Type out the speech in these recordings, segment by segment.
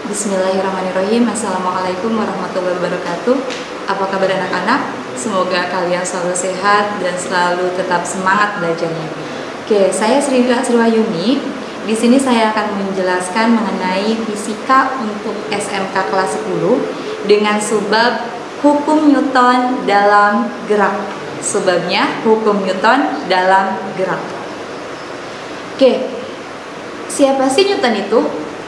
Bismillahirrahmanirrahim. Assalamualaikum warahmatullahi wabarakatuh. Apa kabar anak-anak? Semoga kalian selalu sehat dan selalu tetap semangat belajarnya. Oke, saya Sriwayuni. Di sini saya akan menjelaskan mengenai fisika untuk SMK kelas 10 dengan subbab hukum Newton dalam gerak. Subbabnya hukum Newton dalam gerak. Oke, siapa sih Newton itu?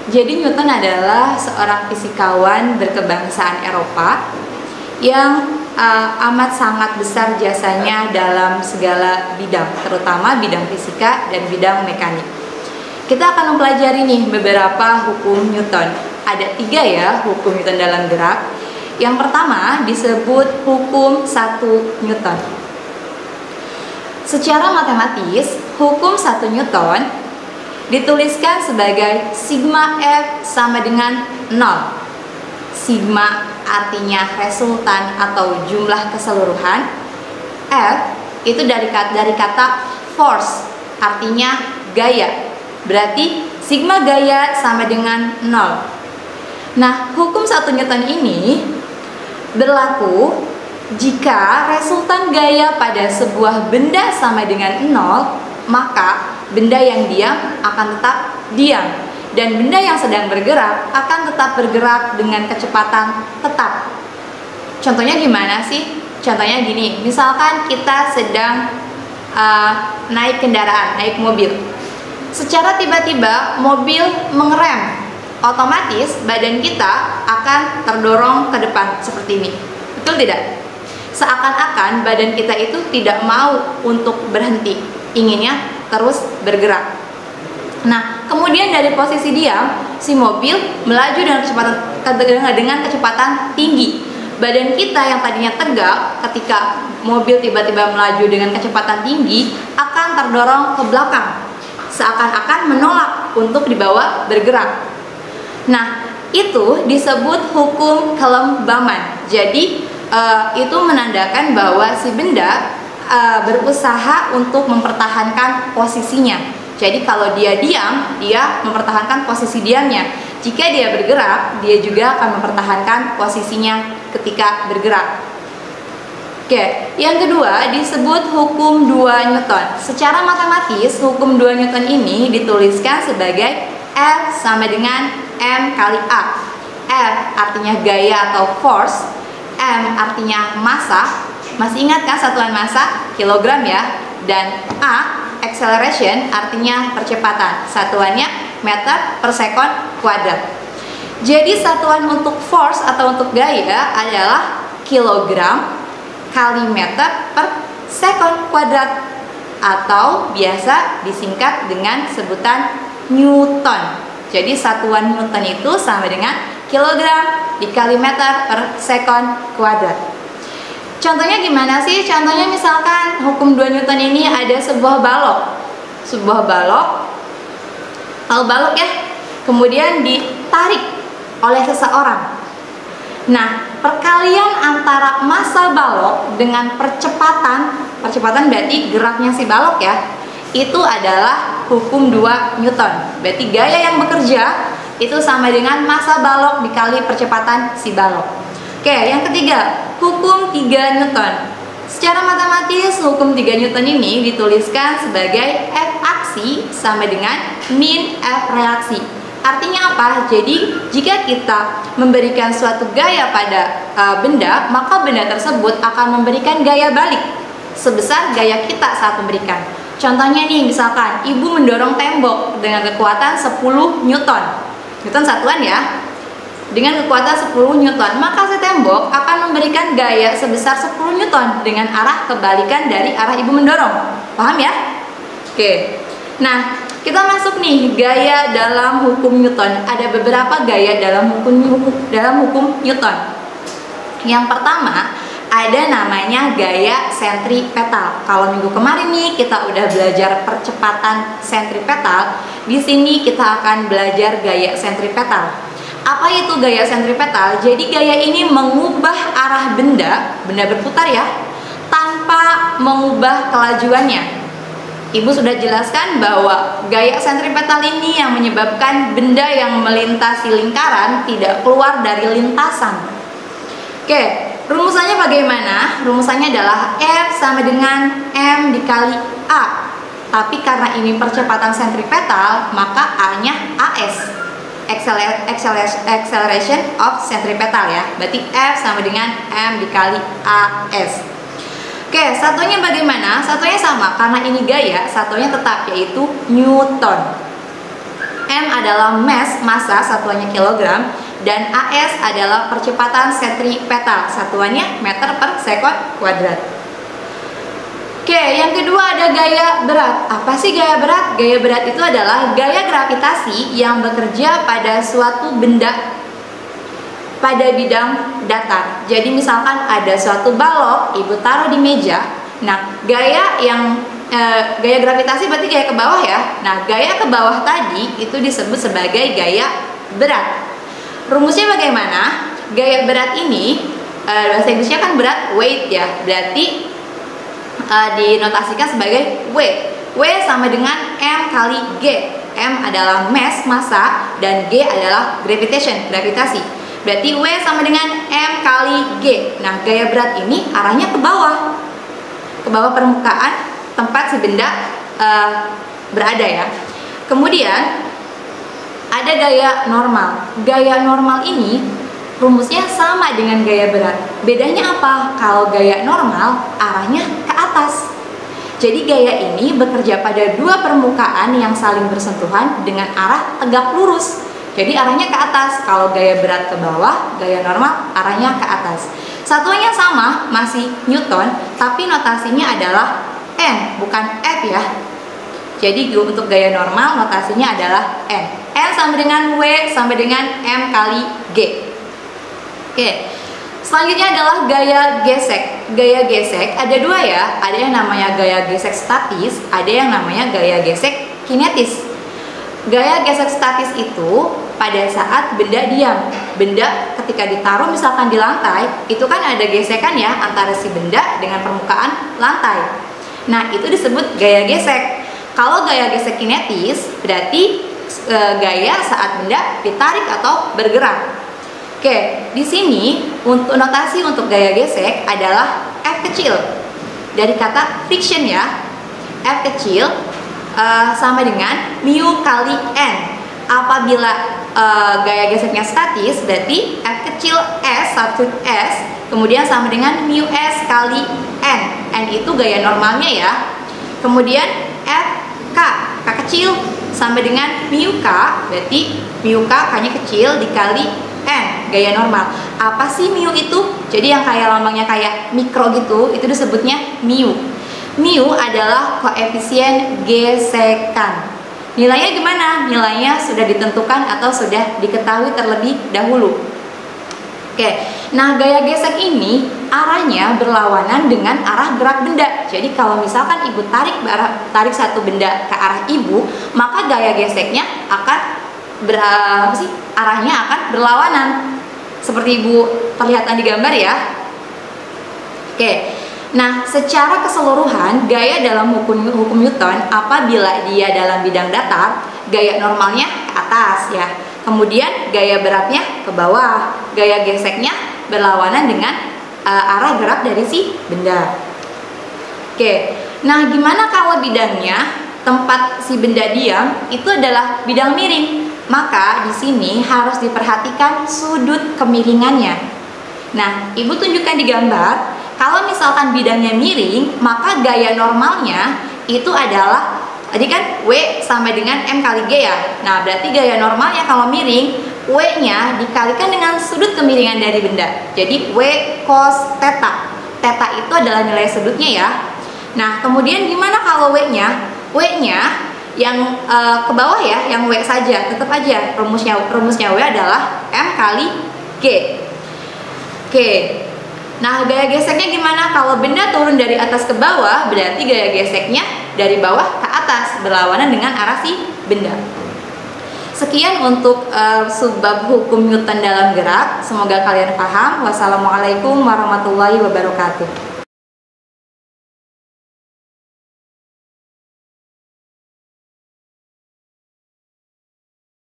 Jadi Newton adalah seorang fisikawan berkebangsaan Eropa yang amat sangat besar jasanya dalam segala bidang, terutama bidang fisika dan bidang mekanik. Kita akan mempelajari nih beberapa hukum Newton. Ada 3 ya hukum Newton dalam gerak. Yang pertama disebut hukum 1 Newton. Secara matematis, hukum 1 Newton dituliskan sebagai sigma F sama dengan 0. Sigma artinya resultan atau jumlah keseluruhan. F itu dari kata force, artinya gaya. Berarti sigma gaya sama dengan 0. Nah, hukum 1 Newton ini berlaku jika resultan gaya pada sebuah benda sama dengan 0, maka benda yang diam akan tetap diam, dan benda yang sedang bergerak akan tetap bergerak dengan kecepatan tetap. Contohnya gimana sih? Contohnya gini, misalkan kita sedang naik kendaraan, naik mobil. Secara tiba-tiba mobil mengerem, otomatis badan kita akan terdorong ke depan seperti ini. Betul tidak? Seakan-akan badan kita itu tidak mau untuk berhenti, inginnya terus bergerak. Nah, kemudian dari posisi diam, si mobil melaju dengan kecepatan tinggi. Badan kita yang tadinya tegak ketika mobil tiba-tiba melaju dengan kecepatan tinggi akan terdorong ke belakang, seakan-akan menolak untuk dibawa bergerak. Nah, itu disebut hukum kelembaman. Jadi itu menandakan bahwa si benda berusaha untuk mempertahankan posisinya. Jadi kalau dia diam, dia mempertahankan posisi diamnya. Jika dia bergerak, dia juga akan mempertahankan posisinya ketika bergerak. Oke, yang kedua disebut hukum 2 Newton. Secara matematis, hukum 2 Newton ini dituliskan sebagai F sama dengan M kali A. F artinya gaya atau force, M artinya massa. Masih ingat kan satuan massa? Kilogram ya. Dan A, acceleration, artinya percepatan. Satuannya meter per second kuadrat. Jadi satuan untuk force atau untuk gaya adalah kilogram kali meter per second kuadrat, atau biasa disingkat dengan sebutan Newton. Jadi satuan Newton itu sama dengan kilogram dikali meter per second kuadrat. Contohnya gimana sih? Contohnya misalkan hukum 2 Newton ini ada sebuah balok. Sebuah balok, balok ya, kemudian ditarik oleh seseorang. Nah, perkalian antara massa balok dengan percepatan berarti geraknya si balok ya, itu adalah hukum 2 Newton. Berarti gaya yang bekerja itu sama dengan massa balok dikali percepatan si balok. Oke, yang ketiga, hukum 3 Newton. Secara matematis, hukum 3 Newton ini dituliskan sebagai F aksi sama dengan min F reaksi. Artinya apa? Jadi, jika kita memberikan suatu gaya pada benda, maka benda tersebut akan memberikan gaya balik sebesar gaya kita saat memberikan. Contohnya nih, misalkan ibu mendorong tembok dengan kekuatan 10 Newton. Newton satuan ya. Dengan kekuatan 10 Newton, maka si tembok akan memberikan gaya sebesar 10 Newton dengan arah kebalikan dari arah ibu mendorong. Paham ya? Oke. Nah, kita masuk nih gaya dalam hukum Newton. Ada beberapa gaya dalam hukum Newton. Yang pertama, ada namanya gaya sentripetal. Kalau minggu kemarin nih kita udah belajar percepatan sentripetal, di sini kita akan belajar gaya sentripetal. Apa itu gaya sentripetal? Jadi gaya ini mengubah arah benda berputar ya, tanpa mengubah kelajuannya. Ibu sudah jelaskan bahwa gaya sentripetal ini yang menyebabkan benda yang melintasi lingkaran tidak keluar dari lintasan. Oke, rumusannya bagaimana? Rumusannya adalah F sama dengan M dikali A. Tapi karena ini percepatan sentripetal, maka A-nya AS. Acceleration of centripetal ya. Berarti F sama dengan M dikali AS. Oke, satunya bagaimana? Satunya sama, karena ini gaya, satunya tetap, yaitu Newton. M adalah mass, massa, satuannya kilogram, dan AS adalah percepatan sentripetal, satuannya meter per sekon kuadrat. Oke, yang kedua ada gaya berat. Apa sih gaya berat? Gaya berat itu adalah gaya gravitasi yang bekerja pada suatu benda pada bidang datar. Jadi misalkan ada suatu balok, ibu taruh di meja. Nah, gaya gravitasi berarti gaya ke bawah ya. Nah, gaya ke bawah tadi itu disebut sebagai gaya berat. Rumusnya bagaimana? Gaya berat ini bahasa Inggrisnya kan berat, weight ya. Berarti dinotasikan sebagai W. W sama dengan M kali G. M adalah mass, massa, dan G adalah gravitation, gravitasi. Berarti W sama dengan M kali G. Nah, gaya berat ini arahnya ke bawah permukaan tempat si benda berada ya. Kemudian ada gaya normal. Gaya normal ini rumusnya sama dengan gaya berat. Bedanya apa? Kalau gaya normal arahnya ke atas. Jadi gaya ini bekerja pada dua permukaan yang saling bersentuhan dengan arah tegak lurus. Jadi arahnya ke atas. Kalau gaya berat ke bawah, gaya normal arahnya ke atas. Satuannya sama, masih Newton, tapi notasinya adalah N, bukan F ya. Jadi untuk gaya normal notasinya adalah N. N sama dengan W sama dengan M kali G. Oke. Selanjutnya adalah gaya gesek. Gaya gesek ada dua ya. Ada yang namanya gaya gesek statis, ada yang namanya gaya gesek kinetis. Gaya gesek statis itu pada saat benda diam. Benda ketika ditaruh misalkan di lantai, itu kan ada gesekan ya antara si benda dengan permukaan lantai. Nah, itu disebut gaya gesek. Kalau gaya gesek kinetis berarti gaya saat benda ditarik atau bergerak. Oke, di sini untuk notasi untuk gaya gesek adalah F kecil. Dari kata friction ya. F kecil sama dengan mu kali N. Apabila gaya geseknya statis, berarti F kecil S, substitute S, kemudian sama dengan mu S kali N. N itu gaya normalnya ya. Kemudian F K, K kecil sama dengan mu K, berarti mu K K-nya kecil dikali N, gaya normal. Apa sih mu itu? Jadi yang kayak lambangnya kayak mikro gitu, itu disebutnya mu. Mu adalah koefisien gesekan. Nilainya gimana? Nilainya sudah ditentukan atau sudah diketahui terlebih dahulu. Oke, nah gaya gesek ini arahnya berlawanan dengan arah gerak benda. Jadi kalau misalkan ibu tarik satu benda ke arah ibu, maka gaya geseknya akan arahnya akan berlawanan. Seperti ibu perlihatkan di gambar ya. Oke. Nah, secara keseluruhan gaya dalam hukum Newton apabila dia dalam bidang datar, gaya normalnya ke atas ya. Kemudian gaya beratnya ke bawah. Gaya geseknya berlawanan dengan arah gerak dari si benda. Oke. Nah, gimana kalau bidangnya tempat si benda diam itu adalah bidang miring? Maka di sini harus diperhatikan sudut kemiringannya. Nah, ibu tunjukkan di gambar. Kalau misalkan bidangnya miring, maka gaya normalnya itu adalah tadi kan W sama dengan M kali G ya. Nah, berarti gaya normalnya kalau miring, W-nya dikalikan dengan sudut kemiringan dari benda. Jadi W cos theta. Theta itu adalah nilai sudutnya ya. Nah, kemudian gimana kalau W-nya? W-nya yang ke bawah ya, yang W saja, tetap aja rumusnya W adalah M kali G. Oke. Nah, gaya geseknya gimana? Kalau benda turun dari atas ke bawah, berarti gaya geseknya dari bawah ke atas, berlawanan dengan arah si benda. Sekian untuk subbab hukum Newton dalam gerak. Semoga kalian paham. Wassalamualaikum warahmatullahi wabarakatuh.